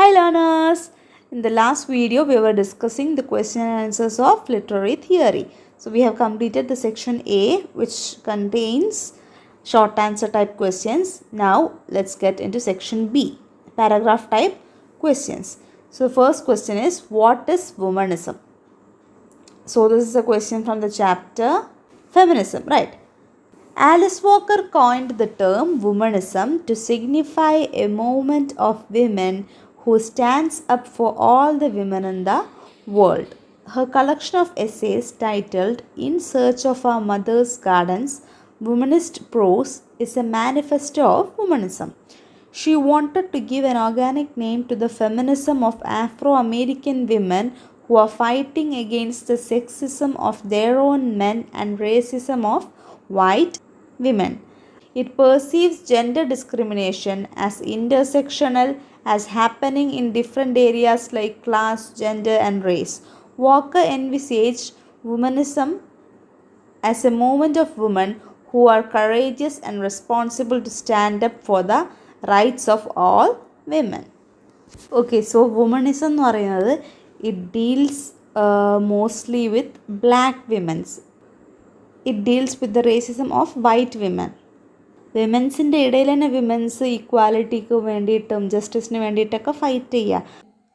Hi learners! In the last video we were discussing the question and answers of literary theory. So we have completed the section A which contains short answer type questions. Now let's get into section B, paragraph type questions. So the first question is, what is womanism? So this is a question from the chapter Feminism, right? Alice Walker coined the term womanism to signify a movement of women who stands up for all the women in the world. Her collection of essays titled In Search of Our Mother's Gardens, Womanist Prose is a manifesto of womanism. She wanted to give an organic name to the feminism of Afro-American women who are fighting against the sexism of their own men and racism of white women. It perceives gender discrimination as intersectional, as happening in different areas like class, gender, and race. Walker envisaged womanism as a movement of women who are courageous and responsible to stand up for the rights of all women. Okay, so womanism എന്ന് പറയുന്നത് it deals mostly with black women's. It deals with the racism of white women. വിമൻസിൻ്റെ ഇടയിൽ തന്നെ women's ഈക്വാലിറ്റിക്ക് വേണ്ടിയിട്ടും ജസ്റ്റിസിന് വേണ്ടിയിട്ടൊക്കെ fight ചെയ്യുക.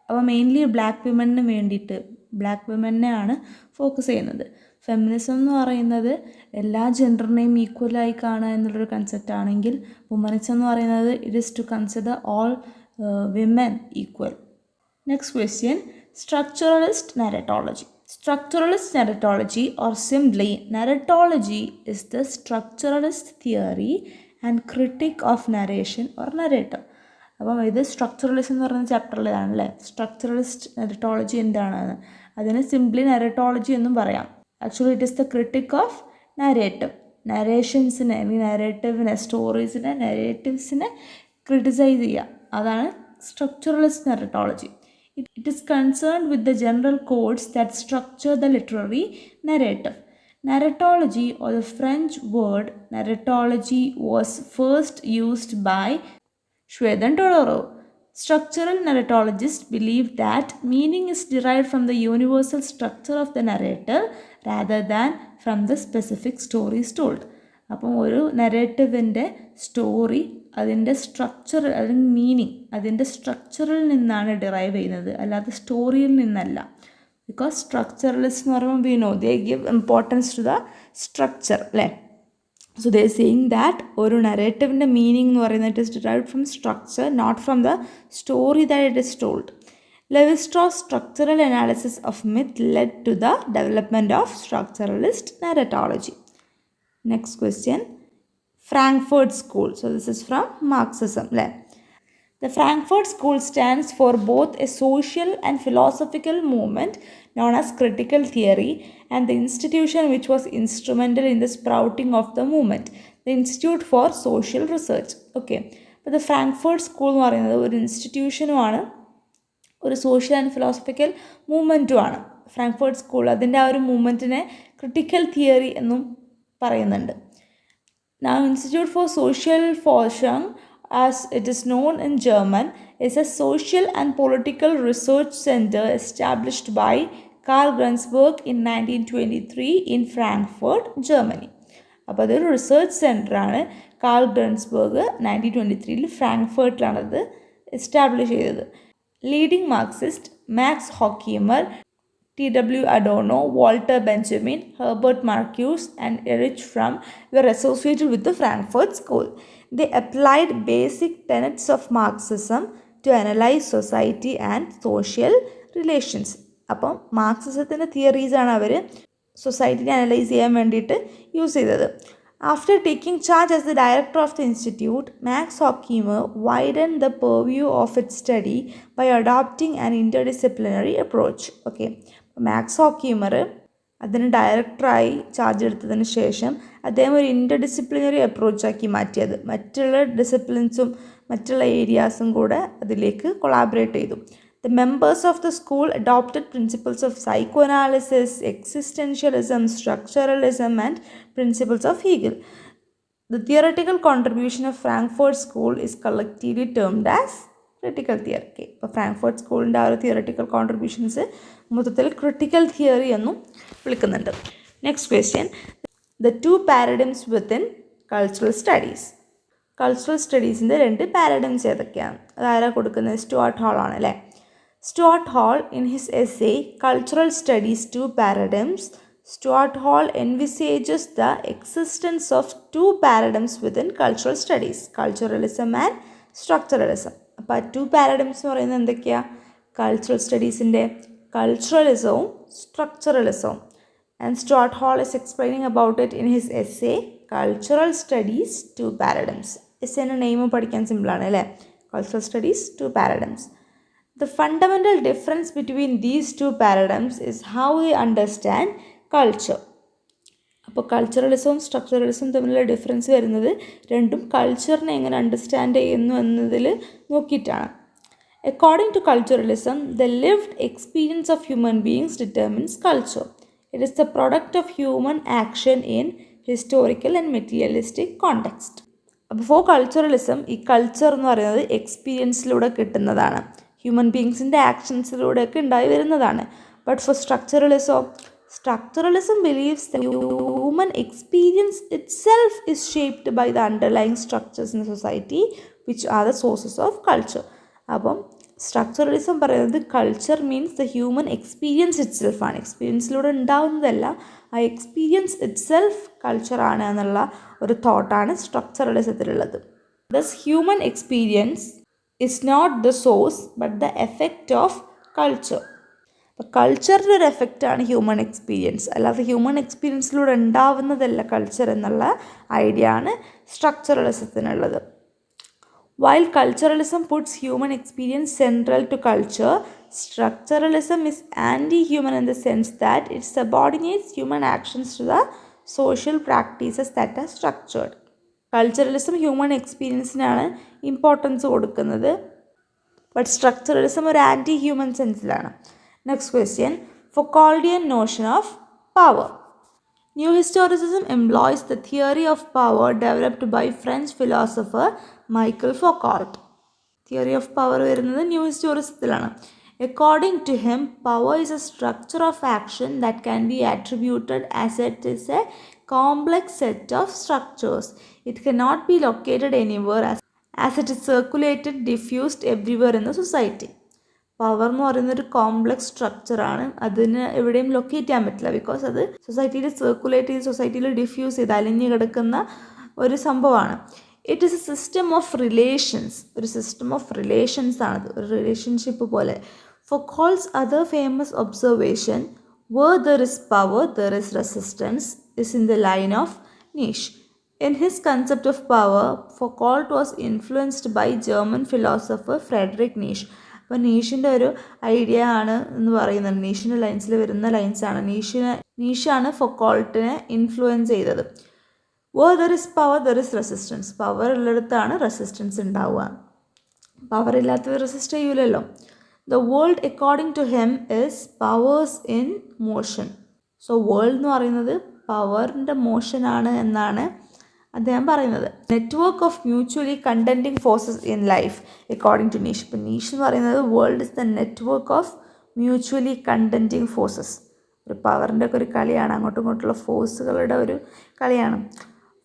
അപ്പോൾ mainly black വിമനിന് വേണ്ടിയിട്ട് black വിമനെയാണ് focus ചെയ്യുന്നത്. ഫെമിനിസം എന്ന് പറയുന്നത് എല്ലാ ജെൻഡറിനെയും ഈക്വലായി കാണുക എന്നുള്ളൊരു കൺസെപ്റ്റ് ആണെങ്കിൽ വുമനിസം എന്ന് പറയുന്നത് it is to consider all women equal. Next question, structuralist narratology. Structuralist narratology, or simply narratology, is the structuralist theory and critic of narration or narrator. അപ്പം ഇത് സ്ട്രക്ചറലിസ്റ്റ് എന്ന് പറയുന്ന ചാപ്റ്ററിലാണല്ലേ. സ്ട്രക്ചറലിസ്റ്റ് നാരറ്റോളജി എന്താണ്? അതിന് സിംപ്ലി നാരറ്റോളജി എന്നും പറയാം. Actually it is the critic of narrative. നരേഷൻസിനെ അല്ലെങ്കിൽ നരേറ്റീവിനെ, സ്റ്റോറീസിനെ, നരേറ്റീവ്സിനെ ക്രിട്ടിസൈസ് ചെയ്യുക. അതാണ് structuralist narratology. It is concerned with the general codes that structure the literary narrative. Narratology, or the French word narratology, was first used by Shwedan Todorov. Structural narratologists believe that meaning is derived from the universal structure of the narrative rather than from the specific stories told. അപ്പം ഒരു നരേറ്റീവിൻ്റെ story അതിൻ്റെ structure അല്ലെങ്കിൽ meaning അതിൻ്റെ സ്ട്രക്ചറിൽ നിന്നാണ് derive ചെയ്യുന്നത്, അല്ലാതെ സ്റ്റോറിയിൽ നിന്നല്ല. ബിക്കോസ് സ്ട്രക്ചറലിസ്റ്റ് എന്ന് പറയുമ്പോൾ we know they give importance to the structure അല്ലേ. സോ ദേ സീയിങ് ദാറ്റ് ഒരു നരേറ്റീവിൻ്റെ മീനിങ് എന്ന് പറയുന്നത് it is derived from structure, not from the story that it is told. Levi-Strauss' structural analysis of myth led to the development of structuralist narratology. Next question, Frankfurt School. So this is from Marxism. The Frankfurt School stands for both a social and philosophical movement known as critical theory and the institution which was instrumental in the sprouting of the movement, the Institute for Social Research. Okay, but the Frankfurt School എന്ന് പറയുന്നത് ഒരു ഇൻസ്റ്റിറ്റ്യൂഷനുമാണ്, ഒരു social and philosophical മൂവ്മെൻറ്റുമാണ്. Frankfurt school അതിൻ്റെ ആ ഒരു മൂവ്മെൻറ്റിനെ critical theory എന്നും പറയുന്നുണ്ട്. Now, Institute for Social Forschung, as it is known in German, is a social and political research center established by Karl Grunsberg in 1923 in Frankfurt, Germany. അപ്പോൾ അതൊരു research സെൻ്ററാണ്. Call ഗ്രൺസ്ബർഗ് 1923 ഫ്രാങ്ക്ഫർട്ടിലാണ് അത് establish ചെയ്തത്. Leading Marxist Max Horkheimer, T.W. Adorno, Walter Benjamin, Herbert Marcuse, and Erich Fromm were associated with the Frankfurt School. They applied basic tenets of Marxism to analyze society and social relations. അപ്പം മാർക്സിസത്തിൻ്റെ തിയറീസാണ് അവർ സൊസൈറ്റിനെ analyse ചെയ്യാൻ വേണ്ടിയിട്ട് use ചെയ്തത്. After taking charge as the director of the institute, Max Horkheimer widened the purview of its study by adopting an interdisciplinary approach. Okay. Max Horkheimer അതിന് ഡയറക്ടറായി charge എടുത്തതിന് ശേഷം അദ്ദേഹം ഒരു ഇൻ്റർഡിസിപ്ലിനറി അപ്രോച്ചാക്കി മാറ്റിയത്. മറ്റുള്ള ഡിസിപ്ലിൻസും മറ്റുള്ള ഏരിയാസും കൂടെ അതിലേക്ക് കൊളാബറേറ്റ് ചെയ്തു. The members of the school adopted principles of psychoanalysis, existentialism, structuralism, and principles of Hegel. The theoretical contribution of Frankfurt School is collectively termed as critical theory. Okay, ഇപ്പോൾ ഫ്രാങ്ക്ഫർട്ട് സ്കൂളിൻ്റെ ആ ഒരു തിയററ്റിക്കൽ കോൺട്രിബ്യൂഷൻസ് മൊത്തത്തിൽ critical theory എന്നും വിളിക്കുന്നുണ്ട്. Next question, the two paradigms within cultural studies. Cultural സ്റ്റഡീസിൻ്റെ 2 paradigms ഏതൊക്കെയാണ്? അതാരാ കൊടുക്കുന്നത്? സ്റ്റുവാർട്ട് ഹാൾ ആണ് അല്ലേ. Stuart Hall in his essay cultural studies 2 paradigms, Stuart Hall envisages the existence of 2 paradigms within cultural studies, culturalism and structuralism. അപ്പോൾ ആ 2 paradigms എന്ന് പറയുന്നത് എന്തൊക്കെയാണ്? Cultural സ്റ്റഡീസിൻ്റെ കൾച്ചറലിസവും സ്ട്രക്ചറലിസവും. And Stuart Hall is explaining about it in his essay Cultural Studies 2 Paradigms. Essayൻ്റെ name പഠിക്കാൻ സിമ്പിളാണ് അല്ലേ. Cultural Studies 2 Paradigms. The fundamental difference between these 2 paradigms is how they understand culture. അപ്പോൾ കൾച്ചറലിസവും സ്ട്രക്ചറലിസവും തമ്മിലുള്ള ഡിഫറൻസ് വരുന്നത് രണ്ടും കൾച്ചറിനെ എങ്ങനെ അണ്ടർസ്റ്റാൻഡ് ചെയ്യുന്നു എന്നതിൽ നോക്കിയിട്ടാണ്. According to culturalism, the lived experience of human beings determines culture. It is the product of human action in historical and materialistic context. അപ്പോൾ four culturalism ഈ കൾച്ചർ എന്ന് പറയുന്നത് എക്സ്പീരിയൻസിലൂടെ കിട്ടുന്നതാണ്, ഹ്യൂമൻ ബീങ്സിൻ്റെ ആക്ഷൻസിലൂടെയൊക്കെ ഉണ്ടായി വരുന്നതാണ്. But for structuralism believes the human experience itself is shaped by the underlying structures in society which are the sources of culture. അപ്പം structuralism പറയുന്നത് culture means the human experience it സെൽഫാണ്, എക്സ്പീരിയൻസിലൂടെ ഉണ്ടാവുന്നതല്ല, ആ എക്സ്പീരിയൻസ് ഇറ്റ് സെൽഫ് കൾച്ചറാണ് എന്നുള്ള ഒരു തോട്ടാണ് സ്ട്രക്ചറലിസത്തിലുള്ളത്. Thus human experience is not the source but the effect of culture. അപ്പോൾ കൾച്ചറിൻ്റെ ഒരു എഫക്റ്റാണ് ഹ്യൂമൻ എക്സ്പീരിയൻസ്, അല്ലാതെ ഹ്യൂമൻ എക്സ്പീരിയൻസിലൂടെ ഉണ്ടാവുന്നതല്ല കൾച്ചർ എന്നുള്ള ഐഡിയ ആണ് സ്ട്രക്ചറലിസത്തിനുള്ളത്. While culturalism puts human experience central to culture, structuralism is anti-human in the sense that it subordinates human actions to the social practices that are structured. Culturalism human experience-നാണ് importance കൊടുക്കുന്നത്, but structuralism ഒരു anti human സെൻസിലാണ്. Next question, Foucauldian notion of power. New historicism employs the theory of power developed by French philosopher Michel Foucault. Theory of power വരുന്നത് new ഹിസ്റ്റോറിസത്തിലാണ്. According to him, power is a structure of action that can be attributed as it is a complex set of structures. It cannot be located anywhere as it is circulated, diffused everywhere in the society. Power എന്ന് പറയുന്നൊരു complex സ്ട്രക്ചറാണ്, അതിന് എവിടെയും locate ചെയ്യാൻ പറ്റില്ല, because അത് സൊസൈറ്റിയിൽ circulate ചെയ്ത് സൊസൈറ്റിയിൽ ഡിഫ്യൂസ് ചെയ്ത് അലിഞ്ഞു കിടക്കുന്ന ഒരു സംഭവമാണ്. It is A system of relations, ഒരു സിസ്റ്റം ഓഫ് റിലേഷൻസ് ആണത്, ഒരു റിലേഷൻഷിപ്പ് പോലെ. Foucault's other famous observation, where there is power there is resistance, is in the line of niche. In his concept of power, Foucault was influenced by German philosopher Friedrich Nietzsche. അപ്പോൾ നീഷിൻ്റെ ഒരു idea ആണ് എന്ന് പറയുന്നത്, നീഷിൻ്റെ ലൈൻസിൽ വരുന്ന ലൈൻസാണ്. നീഷാണ് ഫൊക്കോൾട്ടിനെ ഇൻഫ്ലുവൻസ് ചെയ്തത്. Where there is power there is resistance, power ഉള്ളിടത്താണ് റെസിസ്റ്റൻസ് ഉണ്ടാവുക, പവർ ഇല്ലാത്തത് റെസിസ്റ്റ് ചെയ്യൂലല്ലോ. The world according to him is powers in motion. So world എന്ന് പറയുന്നത് പവറിൻ്റെ മോഷനാണ് എന്നാണ് അദ്ദേഹം പറയുന്നത്. Network of mutually contending forces in life according to Nietzsche. ഇപ്പം നീഷ് എന്ന് പറയുന്നത് world is the network of mutually contending forces. ഒരു പവറിൻ്റെ ഒക്കെ ഒരു കളിയാണ്, അങ്ങോട്ടും ഇങ്ങോട്ടുള്ള ഫോഴ്സുകളുടെ ഒരു കളിയാണ്.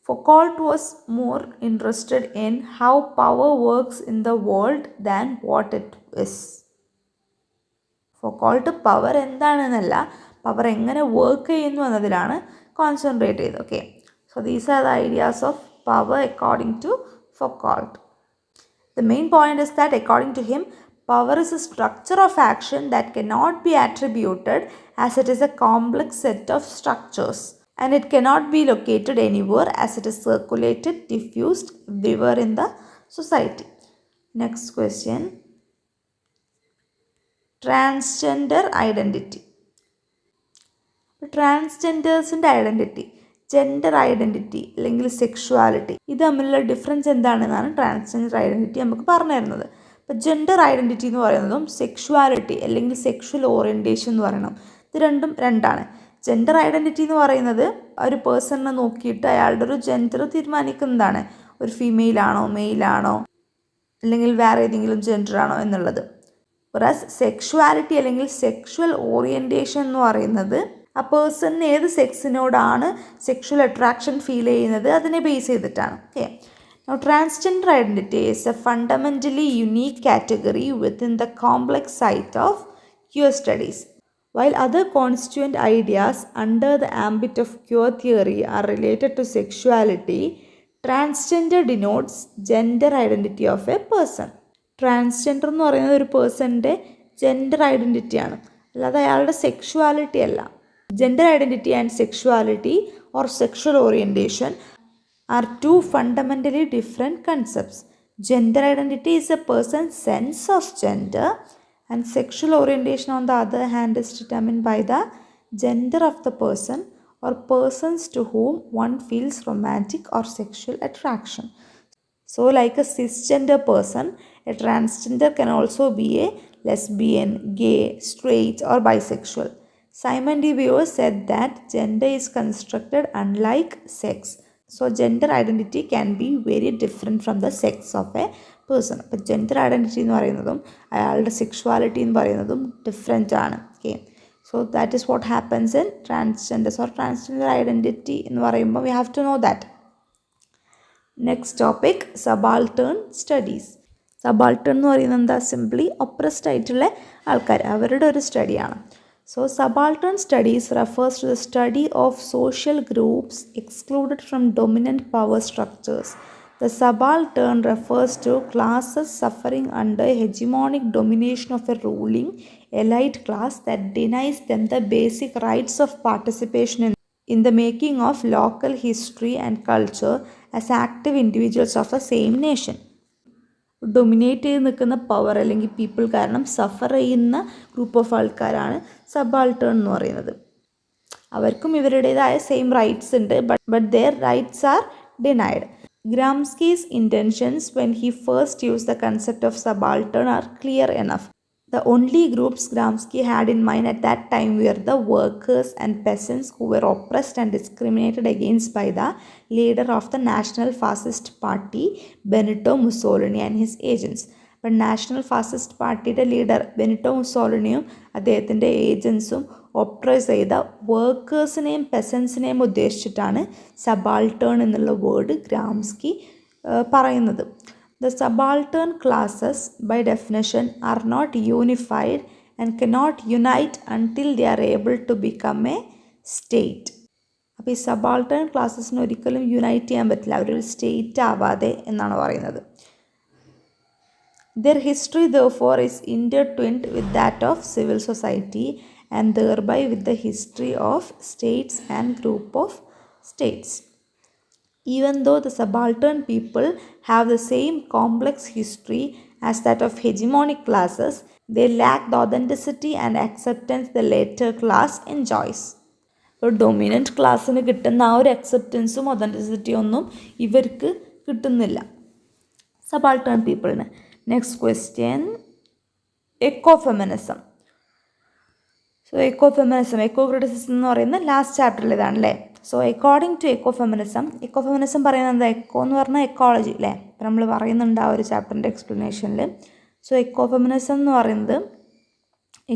Foucault was more interested in how power works in the world than what it is. Foucault power എന്താണെന്നല്ല, പവർ എങ്ങനെ വർക്ക് ചെയ്യുന്നു എന്നതിലാണ് കോൺസെൻട്രേറ്റ് ചെയ്തത്. Okay, so these are the ideas of power according to Foucault. The main point is that according to him, power is a structure of action that cannot be attributed as it is a complex set of structures, and it cannot be located anywhere as it is circulated, diffused everywhere in the society. Next question, transgender identity. ട്രാൻസ്ജെൻഡേഴ്സിൻ്റെ identity, gender identity അല്ലെങ്കിൽ sexuality, ഇത് തമ്മിലുള്ള difference എന്താണെന്നാണ് transgender identity നമുക്ക് പറഞ്ഞു തരുന്നത്. ഇപ്പോൾ gender identity എന്ന് പറയുന്നതും സെക്ഷുവാലിറ്റി അല്ലെങ്കിൽ സെക്ഷൽ ഓറിയൻറ്റേഷൻ എന്ന് പറയണം, ഇത് രണ്ടും രണ്ടാണ്. ജെൻഡർ ഐഡൻറ്റിറ്റി എന്ന് പറയുന്നത് ഒരു പേഴ്സണിനെ നോക്കിയിട്ട് അയാളുടെ ഒരു ജെൻഡർ തീരുമാനിക്കുന്നതാണ്. ഒരു ഫീമെയിലാണോ മെയിലാണോ അല്ലെങ്കിൽ വേറെ ഏതെങ്കിലും ജെൻഡർ ആണോ എന്നുള്ളത്. വറാസ് സെക്ഷുവാലിറ്റി അല്ലെങ്കിൽ സെക്ഷുവൽ ഓറിയൻറ്റേഷൻ എന്ന് പറയുന്നത് ആ പേഴ്സണിന് ഏത് സെക്സിനോടാണ് സെക്ഷുവൽ അട്രാക്ഷൻ ഫീൽ ചെയ്യുന്നത് അതിനെ ബേസ് ചെയ്തിട്ടാണ്. Okay. Now, transgender identity is a fundamentally unique category within the complex site of queer studies. While other constituent ideas under the ambit of queer theory are related to sexuality, transgender denotes gender identity of a person. Transgender എന്ന് പറയുന്നത് ഒരു പേഴ്സണിൻ്റെ gender ഐഡൻറ്റിറ്റിയാണ്, അല്ലാതെ അയാളുടെ sexuality അല്ല. Gender identity and sexuality or sexual orientation are two fundamentally different concepts. Gender identity is a person's sense of gender, and sexual orientation on the other hand is determined by the gender of the person or persons to whom one feels romantic or sexual attraction. So like a cisgender person, a transgender can also be a lesbian, gay, straight or bisexual. Simon de Beauvoir said that gender is constructed unlike sex. So gender identity can be very different from the sex of a person. അപ്പോൾ gender identity എന്ന് പറയുന്നതും അയാളുടെ sexuality എന്ന് പറയുന്നതും different ആണ്. Okay. So that is what happens in transgenders or transgender identity എന്ന് പറയുമ്പോൾ we have to know that. Next topic subaltern studies. Subaltern എന്ന് പറയുന്നത് എന്താ? സിംപ്ലി ഒപ്രസ്ഡ് ആയിട്ടുള്ള ആൾക്കാർ, അവരുടെ ഒരു സ്റ്റഡിയാണ്. So, subaltern studies refers to the study of social groups excluded from dominant power structures. The subaltern refers to classes suffering under hegemonic domination of a ruling elite class that denies them the basic rights of participation in the making of local history and culture as active individuals of the same nation. Dominate ചെയ്ത് നിൽക്കുന്ന power അല്ലെങ്കിൽ people കാരണം സഫർ ചെയ്യുന്ന group of ആൾക്കാരാണ് subaltern എന്ന് പറയുന്നത്. അവർക്കും ഇവരുടേതായ സെയിം റൈറ്റ്സ് ഉണ്ട്, but their rights are denied. Gramsci's intentions when he first use the concept of subaltern are clear enough. The only groups Gramsci had in mind at that time were the workers and peasants who were oppressed and discriminated against by the leader of the National Fascist Party, Benito Mussolini and his agents. But National Fascist പാർട്ടിയുടെ leader Benito മുസോളിനിയും അദ്ദേഹത്തിൻ്റെ ഏജൻസും oppressed ചെയ്ത വർക്കേഴ്സിനെയും പെസൻസിനെയും ഉദ്ദേശിച്ചിട്ടാണ് subaltern എന്നുള്ള word ഗ്രാംസ്കി പറയുന്നത്. The subaltern classes, by definition, are not unified and cannot unite until they are able to become a state. അപ്പോൾ ഈ subaltern ക്ലാസ്സസിന് ഒരിക്കലും unite ചെയ്യാൻ പറ്റില്ല, അവരൊരു സ്റ്റേറ്റ് ആവാതെ എന്നാണ് പറയുന്നത്. Their history, therefore, is intertwined with that of civil society and thereby with the history of states and group of states. Even though the subaltern people have the same complex history as that of hegemonic classes, they lack the authenticity and acceptance the latter class enjoys. ഒരു dominant ക്ലാസ്സിന് കിട്ടുന്ന ആ ഒരു അക്സെപ്റ്റൻസും ഒതൻറ്റിസിറ്റിയും ഒന്നും ഇവർക്ക് കിട്ടുന്നില്ല, സബാൾട്ടേൺ പീപ്പിളിന്. Next question, ecofeminism. So ecofeminism, eco criticism എന്ന് പറയുന്ന ലാസ്റ്റ് ചാപ്റ്ററിൽ ഇതാണല്ലേ. സോ അക്കോർഡിംഗ് ടു എക്കോഫെമിനിസം പറയുന്നത് എന്താ? എക്കോ എന്ന് പറഞ്ഞാൽ എക്കോളജി അല്ലേ, അപ്പം നമ്മൾ പറയുന്നുണ്ട് ആ ഒരു ചാപ്റ്ററിൻ്റെ എക്സ്പ്ലനേഷനിൽ. സോ എക്കോഫെമിനിസം എന്ന് പറയുന്നത്,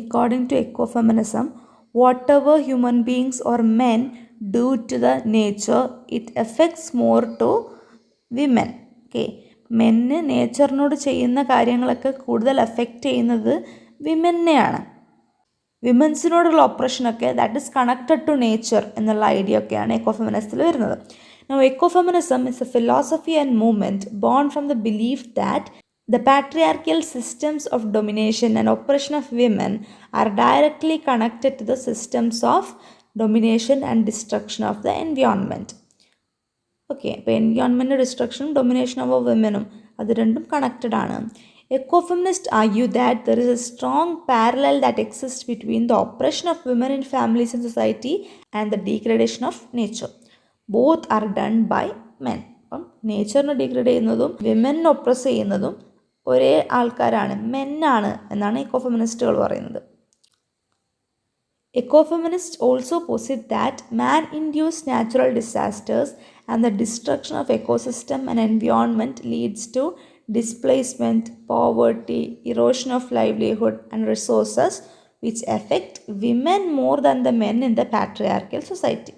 according to ecofeminism, whatever human beings or men do to the nature it affects more to women. Okay, മെന്ന് നേച്ചറിനോട് ചെയ്യുന്ന കാര്യങ്ങളൊക്കെ കൂടുതൽ എഫക്റ്റ് ചെയ്യുന്നത് വിമനെയാണ്. വിമൻസിനോടുള്ള ഓപ്പറേഷനൊക്കെ that is connected to nature എന്നുള്ള ഐഡിയ ഒക്കെയാണ് എക്കോഫെമിനിസത്തിൽ വരുന്നത്. Now, ecofeminism is a philosophy and movement born from the belief that the patriarchal systems of domination and oppression of women are directly connected to the systems of domination and destruction of the environment. Okay, അപ്പോൾ environment ഡിസ്ട്രക്ഷനും domination of വിമനും അത് രണ്ടും connected ആണ്. Ecofeminists argue that there is a strong parallel that exists between the oppression of women in families and society and the degradation of nature. Both are done by men. അപ്പം നേച്ചറിനെ degrade ചെയ്യുന്നതും വിമനെ oppressed ചെയ്യുന്നതും ഒരേ ആൾക്കാരാണ്, മെന്നാണ് എന്നാണ് എക്കോഫെമിനിസ്റ്റുകൾ പറയുന്നത്. Ecofeminists also posit that man-induced natural disasters and the destruction of ecosystem and environment leads to displacement, poverty, erosion of livelihood and resources which affect women more than the men in the patriarchal society.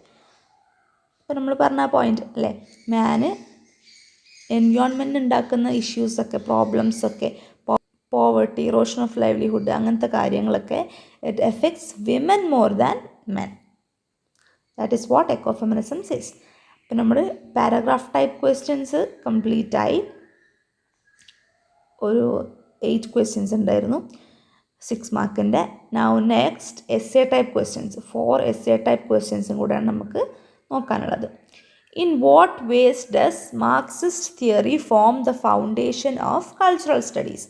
ഇപ്പോൾ നമ്മൾ പറഞ്ഞ point അല്ലേ, മാന് environment ഉണ്ടാക്കുന്ന ഇഷ്യൂസൊക്കെ, പ്രോബ്ലംസൊക്കെ, poverty, erosion of livelihood, അങ്ങനത്തെ കാര്യങ്ങളൊക്കെ it affects women more than men. That is what ecofeminism says. അപ്പം നമ്മൾ പാരഗ്രാഫ് ടൈപ്പ് ക്വസ്റ്റ്യൻസ് കംപ്ലീറ്റ് ആയി. ഒരു 8 ക്വസ്റ്റ്യൻസ് ഉണ്ടായിരുന്നു 6 മാർക്കിൻ്റെ. Now next essay type questions, 4 essay type ക്വസ്റ്റ്യൻസും കൂടെയാണ് നമുക്ക് നോക്കാനുള്ളത്. In what ways does Marxist theory form the foundation of cultural studies?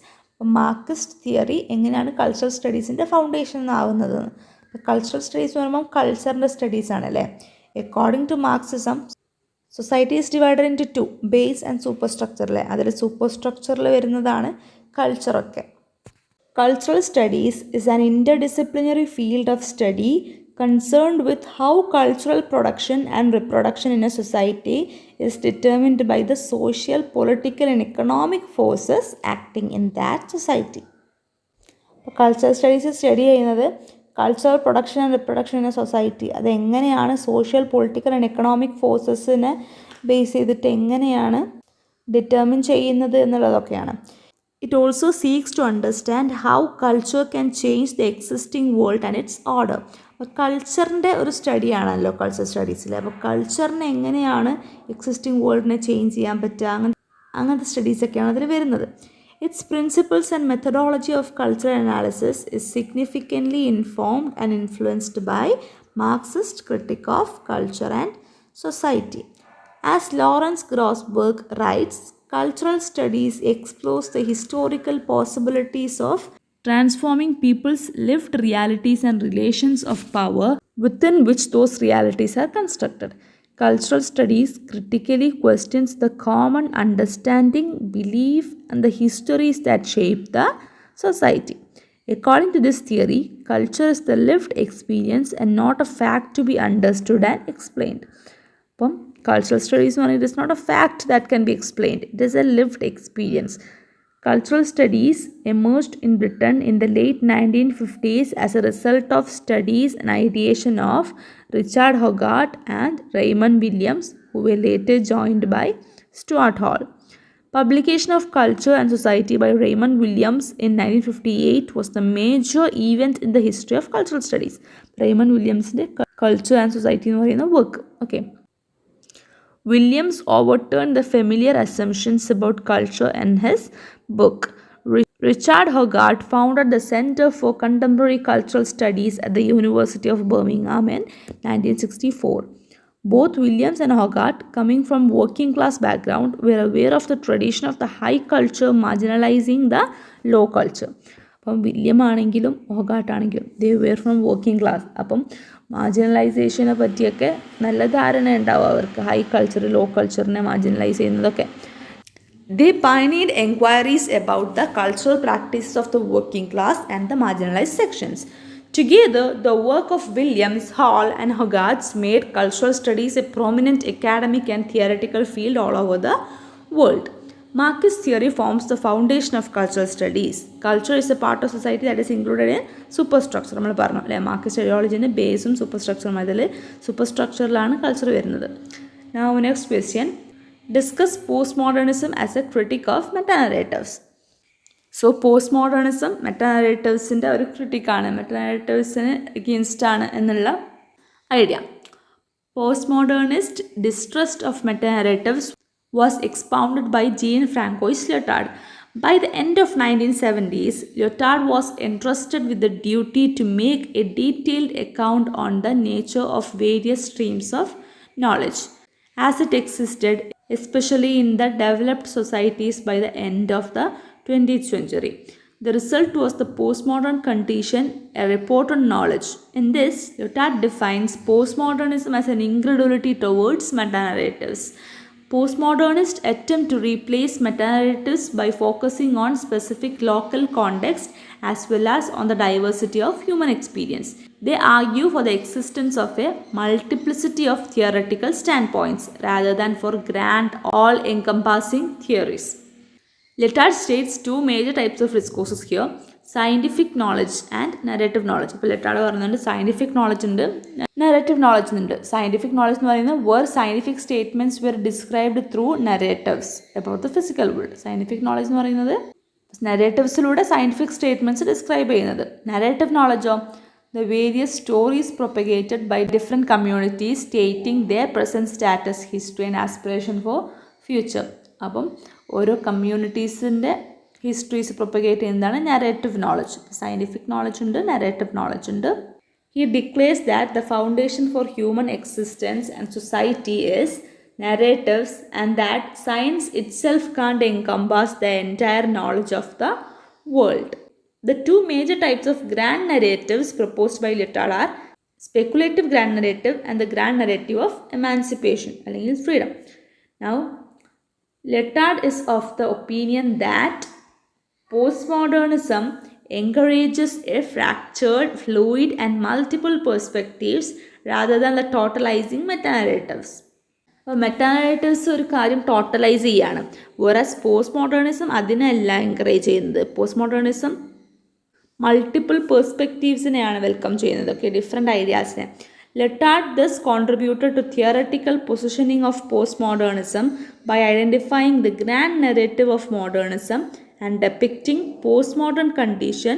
Marxist theory എങ്ങനെയാണ് കൾച്ചറൽ സ്റ്റഡീസിൻ്റെ ഫൗണ്ടേഷൻ ആവുന്നത്? കൾച്ചറൽ സ്റ്റഡീസ് എന്ന് പറയുമ്പോൾ കൾച്ചറിൻ്റെ സ്റ്റഡീസ് ആണല്ലേ. According to Marxism society is divided into 2, base and super സ്ട്രക്ചറിലെ. അതിൽ സൂപ്പർ സ്ട്രക്ചറിൽ വരുന്നതാണ് കൾച്ചറൊക്കെ. Cultural studies is an interdisciplinary field of study concerned with how cultural production and reproduction in a society is determined by the social, political and economic forces acting in that society. Cultural studies study ചെയ്യുന്നത് cultural production and reproduction in a society, അതെങ്ങനെയാണ് social, political and economic ഫോഴ്സസിനെ base ചെയ്തിട്ട് എങ്ങനെയാണ് determine ചെയ്യുന്നത് എന്നുള്ളതൊക്കെയാണ്. It also seeks to understand how culture can change the existing world and its order. അപ്പോൾ കൾച്ചറിൻ്റെ ഒരു സ്റ്റഡിയാണല്ലോ culture സ്റ്റഡീസിൽ. അപ്പോൾ കൾച്ചറിനെ എങ്ങനെയാണ് എക്സിസ്റ്റിംഗ് വേൾഡിനെ ചേഞ്ച് ചെയ്യാൻ പറ്റുക, അങ്ങനത്തെ സ്റ്റഡീസൊക്കെയാണ് അതിൽ വരുന്നത്. Its principles and methodology of cultural analysis is significantly informed and influenced by Marxist critique of culture and society. As Lawrence Grossberg writes, cultural studies explores the historical possibilities of transforming people's lived realities and relations of power within which those realities are constructed. Cultural studies critically questions the common understanding, belief, and the histories that shape the society. According to this theory, culture is the lived experience and not a fact to be understood and explained. Cultural studies, it is not a fact that can be explained. It is a lived experience. Cultural studies emerged in Britain in the late 1950s as a result of studies and ideation of Richard Hogarth and Raymond Williams, who were later joined by Stuart Hall. Publication of Culture and Society by Raymond Williams in 1958 was the major event in the history of cultural studies. Raymond Williams' Culture and Society work. Okay. Williams overturned the familiar assumptions about culture in his book. Richard Hogarth founded the Center for Contemporary Cultural Studies at the University of Birmingham in 1964. Both Williams and Hogarth, coming from working class background, were aware of the tradition of the high culture marginalizing the low culture. അപ്പം William ആണെങ്കിലും ഹൊഗാർട്ട് ആണെങ്കിലും they were from working class. അപ്പം മാർജിനലൈസേഷനെ പറ്റിയൊക്കെ നല്ല ധാരണ ഉണ്ടാവും അവർക്ക്, high culture law കൾച്ചറിനെ marginalise ചെയ്യുന്നതൊക്കെ. They pioneered inquiries about the cultural practices of the working class and the marginalized sections. Together, the work of Williams, Hall and Hogarth made cultural studies a prominent academic and theoretical field all over the world. Marxist theory forms the foundation of cultural studies. Culture is a part of society that is included in superstructure. നമ്മൾ പറഞ്ഞു അല്ലേ, Marxist ഐഡിയോളജിൻ്റെ ബേസും super സ്ട്രക്ചറും, അതിൽ super സ്ട്രക്ചറിലാണ് culture വരുന്നത്. Now next question. Discuss postmodernism as a critic of meta-narratives. So post modernism മെറ്റാനറേറ്റീവ്സിൻ്റെ ഒരു ക്രിട്ടിക്കാണ്, മെറ്റാനറേറ്റീവ്സിന് against ആണ് എന്നുള്ള ഐഡിയ. Post modernist distrust of meta-narratives was expounded by Jean-Francois Lyotard. By the end of 1970s, Lyotard was entrusted with the duty to make a detailed account on the nature of various streams of knowledge as it existed, especially in the developed societies by the end of the 20th century. The result was the postmodern condition, a report on knowledge. In this, Lyotard defines postmodernism as an incredulity towards meta-narratives. Postmodernists attempt to replace meta-narratives by focusing on specific local context as well as on the diversity of human experience. They argue for the existence of a multiplicity of theoretical standpoints rather than for grand, all-encompassing theories. Letard states two major types of discourses here: scientific knowledge and narrative knowledge. ഇപ്പോൾ Lyotard പറയുന്നുണ്ട് scientific knowledge ഉണ്ട്, narrative knowledge ഉണ്ട്. Scientific knowledge എന്ന് പറയുന്നത് where scientific statements were described through narratives about the physical world. Scientific knowledge എന്ന് പറയുന്നത് നറേറ്റീവ്സിലൂടെ scientific statements describe ചെയ്യുന്നത്. നറേറ്റീവ് നോളജോ the various stories propagated by different communities stating their present status, history and aspiration for future. അപ്പം ഓരോ കമ്മ്യൂണിറ്റീസിൻ്റെ histories propagate ചെയ്യുന്നതാണ് narrative knowledge. Scientific knowledge ഉണ്ട്, narrative knowledge ഉണ്ട്. He declares that the foundation for human existence and society is narratives and that science itself can't encompass the entire knowledge of the world. The two major types of grand narratives proposed by Lyotard are speculative grand narrative and the grand narrative of emancipation അല്ലെങ്കിൽ freedom. Now, Lyotard is of the opinion that postmodernism encourages a fractured, fluid and multiple perspectives rather than the totalizing meta-narratives. അപ്പോൾ മെറ്റാനറേറ്റീവ്സ് ഒരു കാര്യം totalise ചെയ്യാണ്, whereas post modernism അതിനല്ല encourage ചെയ്യുന്നത്. Post modernism multiple പെർസ്പെക്റ്റീവ്സിനെയാണ് welcome ചെയ്യുന്നത്, okay, different ഐഡിയാസിനെ. Lyotard thus contributed to theoretical positioning of postmodernism by identifying the grand narrative of modernism and depicting postmodern condition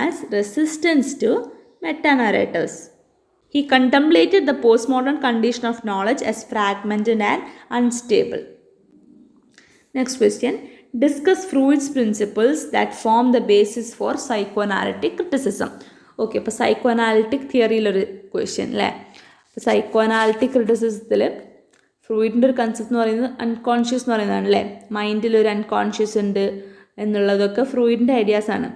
as resistance to meta-narratives. He contemplated the postmodern condition of knowledge as fragmented and unstable. Next question. Discuss Freud's principles that form the basis for psychoanalytic criticism. Okay, അപ്പോൾ psychoanalytic തിയറിയിലൊരു question അല്ലേ. അപ്പോൾ psychoanalytic ക്രിറ്റിസിസത്തിൽ ഫ്രൂയിഡിൻ്റെ ഒരു concept എന്ന് പറയുന്നത് unconscious എന്ന് പറയുന്നതാണ് അല്ലേ. മൈൻഡിലൊരു unconscious ഉണ്ട് എന്നുള്ളതൊക്കെ ഫ്രൂയിഡിൻ്റെ ഐഡിയാസാണ്.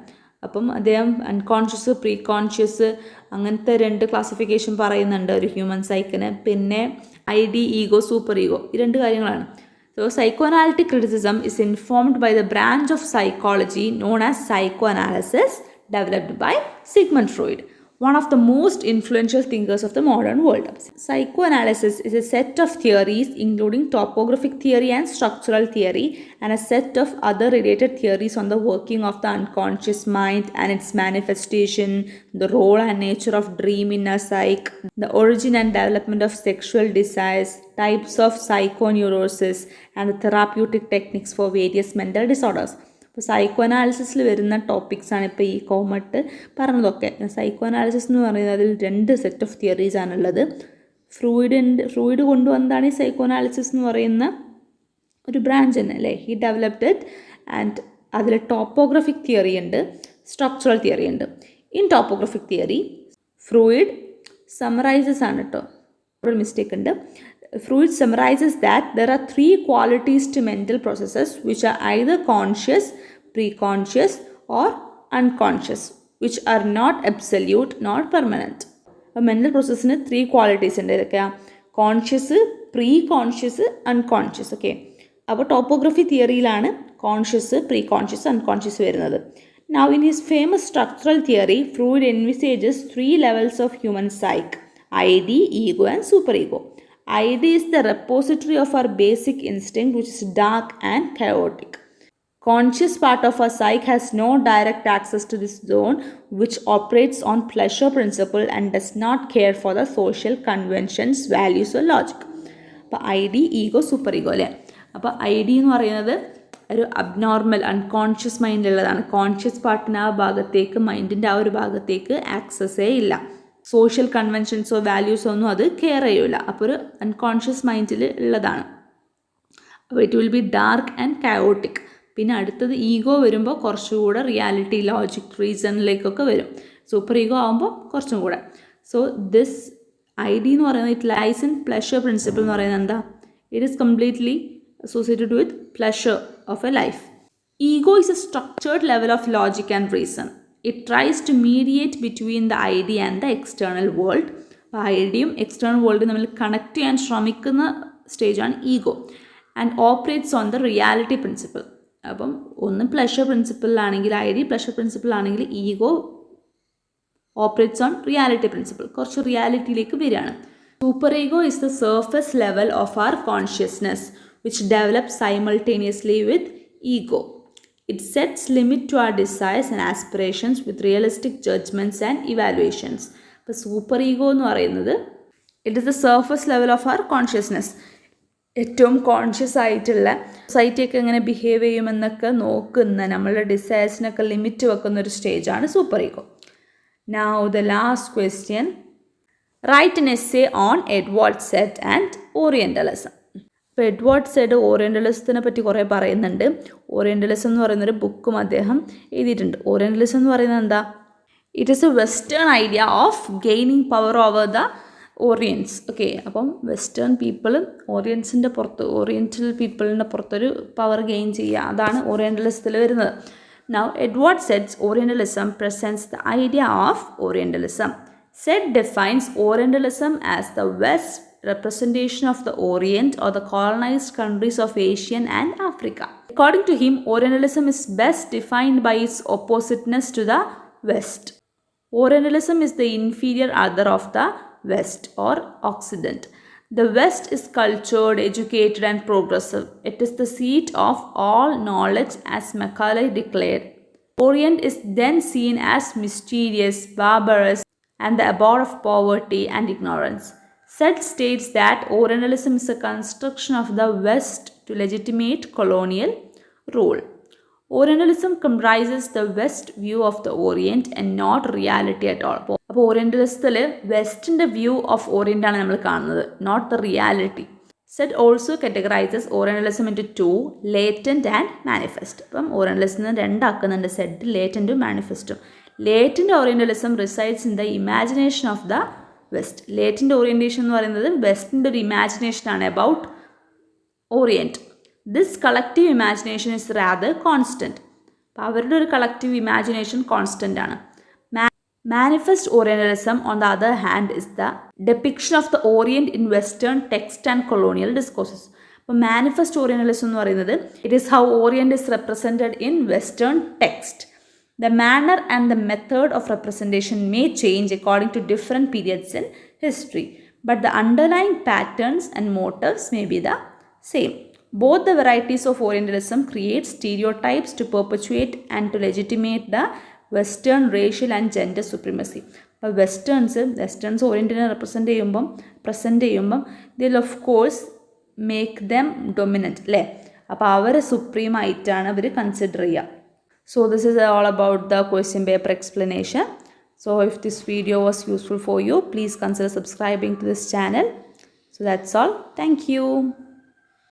അപ്പം അദ്ദേഹം അൺകോൺഷ്യസ്, പ്രീ കോൺഷ്യസ് അങ്ങനത്തെ രണ്ട് ക്ലാസിഫിക്കേഷൻ പറയുന്നുണ്ട് ഒരു ഹ്യൂമൻ സൈക്കിന്. പിന്നെ ID, ഈഗോ, സൂപ്പർ ഈഗോ, ഈ രണ്ട് കാര്യങ്ങളാണ്. So, psychoanalytic criticism is informed by the branch of psychology known as psychoanalysis, developed by Sigmund Freud, one of the most influential thinkers of the modern world. Psychoanalysis is a set of theories including topographic theory and structural theory and a set of other related theories on the working of the unconscious mind and its manifestation, the role and nature of dream in a psyche, the origin and development of sexual desires, types of psychoneurosis and the therapeutic techniques for various mental disorders. ഇപ്പോൾ psycho അനാലിസിസിൽ വരുന്ന ടോപ്പിക്സാണ് ഇപ്പോൾ ഈ കോമട്ട് പറഞ്ഞതൊക്കെ. Psycho analysis എന്ന് പറയുന്നത് അതിൽ രണ്ട് set of theories ആണുള്ളത്. ഫ്രൂയിഡ് കൊണ്ടുവന്നതാണ് ഈ സൈക്കോ അനാലിസിസ് എന്ന് പറയുന്ന ഒരു ബ്രാഞ്ച് തന്നെ അല്ലേ. ഹി ഡെവലപ്ഡ് ഇറ്റ് ആൻഡ് അതിൽ ടോപ്പോഗ്രഫിക് തിയറി ഉണ്ട്, സ്ട്രക്ചറൽ തിയറി ഉണ്ട്. In topographic theory Freud summarises ആണ് കേട്ടോ, ഒരു മിസ്റ്റേക്ക് ഉണ്ട്. Freud summarizes that there are three qualities to mental processes which are either conscious, preconscious or unconscious, which are not absolute nor permanent. അപ്പോൾ mental പ്രോസസ്സിന് three qualities ഉണ്ട്. ഇതൊക്കെയാണ് conscious, pre conscious, unconscious. Okay, അപ്പോൾ topography തിയറിയിലാണ് conscious, pre conscious, unconscious വരുന്നത്. Now in his famous structural theory, Freud envisages three levels of human psyche: ID, ego and superego. ID is the repository of our basic instinct, which is dark and chaotic. Conscious part of our psyche has no direct access to this zone, which operates on pleasure principle and does not care for the social conventions, values or logic. അപ്പോൾ ID, ego, super ego അല്ലേ. അപ്പോൾ ID എന്ന് പറയുന്നത് ഒരു abnormal unconscious മൈൻഡിലുള്ളതാണ്. Conscious പാർട്ടിന് ആ ഭാഗത്തേക്ക്, മൈൻഡിൻ്റെ ആ ഒരു ഭാഗത്തേക്ക് ആക്സസ്സേ ഇല്ല. സോഷ്യൽ കൺവെൻഷൻസോ വാല്യൂസോ ഒന്നും അത് കെയർ ചെയ്യില്ല. അപ്പോൾ ഒരു അൺകോൺഷ്യസ് മൈൻഡിൽ ഉള്ളതാണ്. അപ്പോൾ it will be dark and chaotic. പിന്നെ അടുത്തത് ഈഗോ വരുമ്പോൾ കുറച്ചുകൂടെ റിയാലിറ്റി, ലോജിക്, റീസണിലേക്കൊക്കെ വരും. സൂപ്പർ ഈഗോ ആകുമ്പോൾ കുറച്ചും കൂടെ. സോ ദിസ് ID എന്ന് പറയുന്നത് it lies in pleasure principle എന്ന് പറയുന്നത് എന്താ? It is completely associated with pleasure of a life. Ego is a structured level of logic and reason. It tries to mediate between the ID and the external world. ഐഡിയും external വേൾഡും തമ്മിൽ connect ചെയ്യാൻ ശ്രമിക്കുന്ന സ്റ്റേജാണ് ego. And operates on the reality principle. അപ്പം ഒന്ന് pleasure പ്രിൻസിപ്പിളിലാണെങ്കിൽ ID, pleasure പ്രിൻസിപ്പിളാണെങ്കിൽ ego operates on reality principle. കുറച്ച് റിയാലിറ്റിയിലേക്ക് വരികയാണ്. Super ego is the surface level of our consciousness which develops simultaneously with ego. It sets limit to our desires and aspirations with realistic judgments and evaluations. ഇപ്പോൾ super ego എന്ന് പറയുന്നത് it is the surface level of our consciousness. ഏറ്റവും conscious ആയിട്ടുള്ള സൊസൈറ്റിയൊക്കെ എങ്ങനെ behave ചെയ്യുമെന്നൊക്കെ നോക്കുന്ന നമ്മളുടെ ഡിസയേഴ്സിനൊക്കെ limit വെക്കുന്ന ഒരു സ്റ്റേജാണ് super ego. Now the last question. Write an essay on Edward Said and orientalism. ഇപ്പോൾ എഡ്വേർഡ് സെഡ് ഓറിയൻ്റലിസത്തിനെ പറ്റി കുറേ പറയുന്നുണ്ട്. ഓറിയൻ്റലിസം എന്ന് പറയുന്നൊരു ബുക്കും അദ്ദേഹം എഴുതിയിട്ടുണ്ട്. ഓറിയൻ്റലിസം എന്ന് പറയുന്നത് എന്താ? It is A western idea of gaining power over the ഓറിയൻസ്. Okay, അപ്പം വെസ്റ്റേൺ പീപ്പിൾ ഓറിയൻസിൻ്റെ പുറത്ത്, ഓറിയൻ്റൽ പീപ്പിളിൻ്റെ പുറത്തൊരു പവർ ഗെയിൻ ചെയ്യുക, അതാണ് ഓറിയൻ്റലിസത്തിൽ വരുന്നത്. Now Edward Said's orientalism presents the idea of orientalism. Said defines orientalism as the west representation of the Orient or the colonized countries of Asia and Africa. According to him, Orientalism is best defined by its oppositeness to the West. Orientalism is the inferior other of the West or Occident. The West is cultured, educated and progressive. It is the seat of all knowledge, as Macaulay declared. Orient is then seen as mysterious, barbarous and the abode of poverty and ignorance. Said states that Orientalism is a construction of the West to legitimate colonial rule. Orientalism comprises the West view of the Orient and not reality at all. അപ്പോൾ ഓറിയൻ്റലിസത്തിൽ വെസ്റ്റിൻ്റെ view of orient ആണ് നമ്മൾ കാണുന്നത്, not the reality. Said also categorises orientalism into two, latent and manifest. അപ്പം ഓറിയൻ്റലിസത്തിന് രണ്ടാക്കുന്നുണ്ട്, Said ലേറ്റൻറ്റും മാനിഫെസ്റ്റും. Latent orientalism resides in the imagination of the west. Latent orientation എന്ന് പറയുന്നത് വെസ്റ്റിൻ്റെ ഒരു ഇമാജിനേഷനാണ് about orient. This collective imagination is rather constant. അപ്പോൾ അവരുടെ ഒരു കളക്റ്റീവ് ഇമാജിനേഷൻ കോൺസ്റ്റൻ്റ് ആണ്. Manifest orientalism on the other hand is the depiction of the orient in western text and colonial discourses. അപ്പോൾ മാനിഫെസ്റ്റ് ഓറിയൻ്റലിസം എന്ന് പറയുന്നത് it is how orient is represented in western text. The manner and the method of representation may change according to different periods in history, but the underlying patterns and motives may be the same. Both the varieties of Orientalism create stereotypes to perpetuate and to legitimate the Western racial and gender supremacy. അപ്പോൾ westerns ഓറിയൻറ്റിനെ present ചെയ്യുമ്പം ഇതിൽ of course make them dominant അല്ലേ. അപ്പോൾ അവരെ സുപ്രീമായിട്ടാണ് അവർ consider ചെയ്യുക. So this is all about the question paper explanation. So if this video was useful for you, please consider subscribing to this channel. So that's all. Thank you.